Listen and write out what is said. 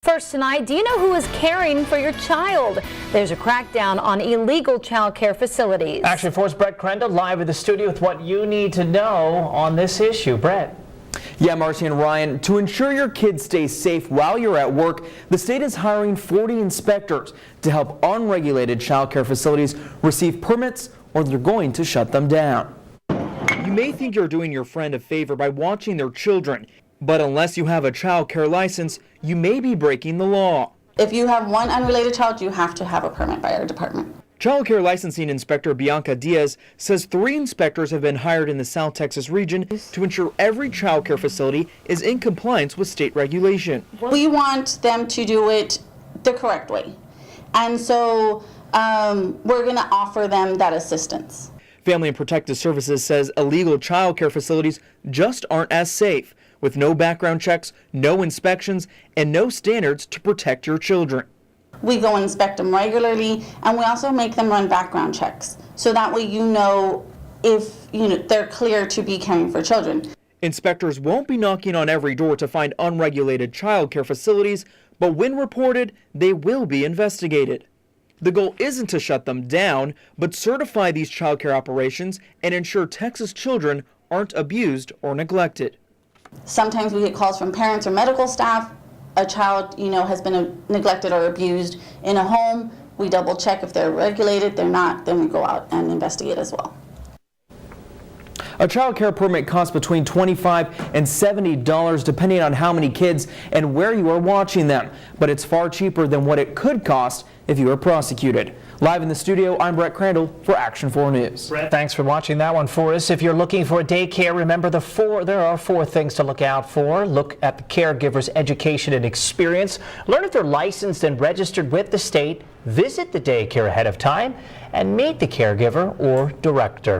First tonight, do you know who is caring for your child? There's a crackdown on illegal child care facilities. Action 4's Grande live in the studio with what you need to know on this issue. Brett. Yeah, Marcy and Ryan, to ensure your kids stay safe while you're at work, the state is hiring 40 inspectors to help unregulated child care facilities receive permits, or they're going to shut them down. You may think you're doing your friend a favor by watching their children, but unless you have a child care license, you may be breaking the law. If you have one unrelated child, you have to have a permit by our department. Child care licensing inspector Bianca Diaz says 3 inspectors have been hired in the South Texas region to ensure every child care facility is in compliance with state regulation. We want them to do it the correct way. And so we're going to offer them that assistance. Family and Protective Services says illegal child care facilities just aren't as safe, with no background checks, no inspections, and no standards to protect your children. We go and inspect them regularly, and we also make them run background checks, so that way you know if they're clear to be caring for children. Inspectors won't be knocking on every door to find unregulated child care facilities, but when reported, they will be investigated. The goal isn't to shut them down, but certify these child care operations and ensure Texas children aren't abused or neglected. Sometimes we get calls from parents or medical staff. A child, has been neglected or abused in a home. We double check if they're regulated. They're not, then we go out and investigate as well. A child care permit costs between $25 and $70 depending on how many kids and where you are watching them, but it's far cheaper than what it could cost if you were prosecuted. Live in the studio, I'm Grande for Action 4 News. Brett, thanks for watching that one for us. If you're looking for a daycare, remember there are 4 things to look out for. Look at the caregiver's education and experience. Learn if they're licensed and registered with the state. Visit the daycare ahead of time and meet the caregiver or director.